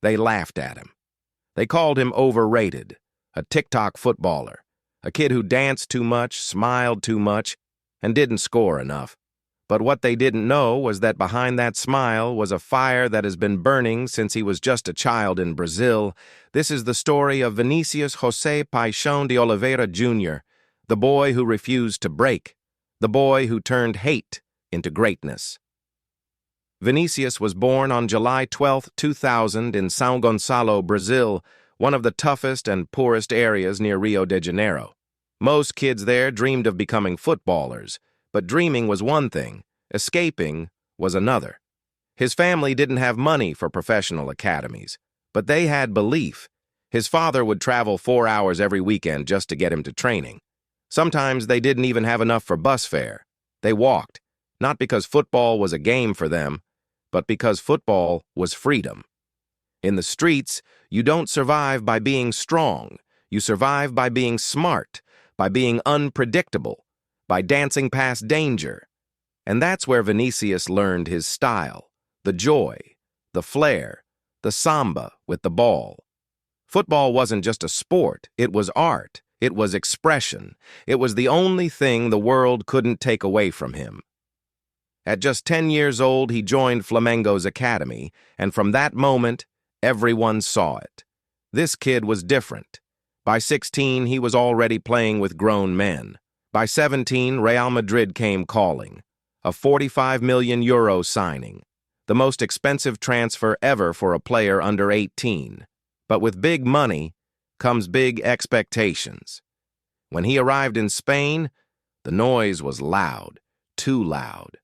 They laughed at him. They called him overrated, a TikTok footballer, a kid who danced too much, smiled too much, and didn't score enough. But what they didn't know was that behind that smile was a fire that has been burning since he was just a child in Brazil. This is the story of Vinícius José Paixão de Oliveira Júnior, the boy who refused to break, the boy who turned hate into greatness. Vinícius was born on July 12, 2000 in São Gonçalo, Brazil, one of the toughest and poorest areas near Rio de Janeiro. Most kids there dreamed of becoming footballers, but dreaming was one thing, escaping was another. His family didn't have money for professional academies, but they had belief. His father would travel 4 hours every weekend just to get him to training. Sometimes they didn't even have enough for bus fare. They walked, not because football was a game for them, but because football was freedom. In the streets, you don't survive by being strong. You survive by being smart, by being unpredictable, by dancing past danger. And that's where Vinícius learned his style, the joy, the flair, the samba with the ball. Football wasn't just a sport, it was art, it was expression. It was the only thing the world couldn't take away from him. At just 10 years old, he joined Flamengo's academy, and from that moment, everyone saw it. This kid was different. By 16, he was already playing with grown men. By 17, Real Madrid came calling. A €45 million signing. The most expensive transfer ever for a player under 18. But with big money comes big expectations. When he arrived in Spain, the noise was loud, too loud.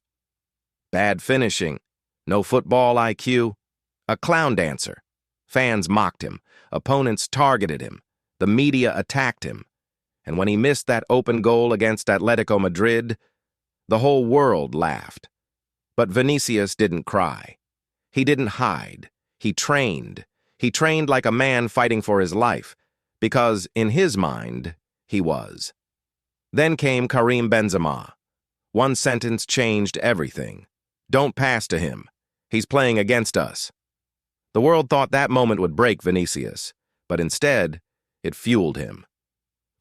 Bad finishing, no football IQ, a clown dancer. Fans mocked him, opponents targeted him, the media attacked him. And when he missed that open goal against Atletico Madrid, the whole world laughed. But Vinícius didn't cry. He didn't hide. He trained. He trained like a man fighting for his life, because in his mind, he was. Then came Karim Benzema. One sentence changed everything. Don't pass to him. He's playing against us. The world thought that moment would break Vinícius, but instead, it fueled him.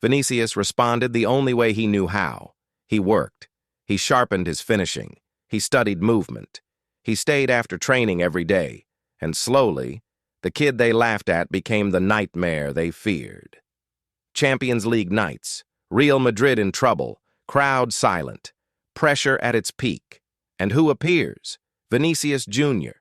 Vinícius responded the only way he knew how. He worked. He sharpened his finishing. He studied movement. He stayed after training every day, and slowly, the kid they laughed at became the nightmare they feared. Champions League nights, Real Madrid in trouble, crowd silent, pressure at its peak. And who appears? Vinícius Júnior.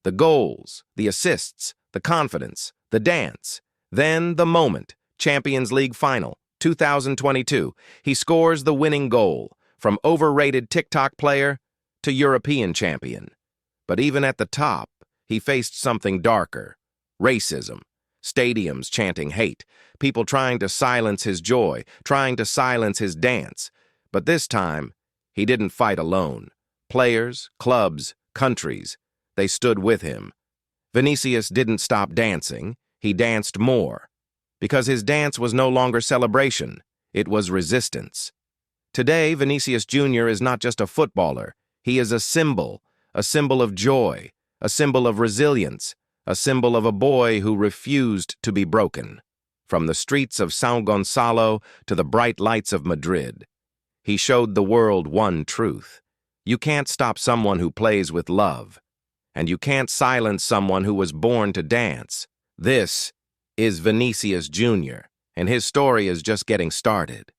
The goals, the assists, the confidence, the dance. Then the moment, Champions League final, 2022. He scores the winning goal, from overrated TikTok player to European champion. But even at the top, he faced something darker. Racism. Stadiums chanting hate. People trying to silence his joy, trying to silence his dance. But this time, he didn't fight alone. Players, clubs, countries, they stood with him. Vinícius didn't stop dancing. He danced more. Because his dance was no longer celebration. It was resistance. Today, Vinícius Júnior is not just a footballer. He is a symbol of joy, a symbol of resilience, a symbol of a boy who refused to be broken. From the streets of São Gonçalo to the bright lights of Madrid, he showed the world one truth. You can't stop someone who plays with love, and you can't silence someone who was born to dance. This is Vinícius Júnior, and his story is just getting started.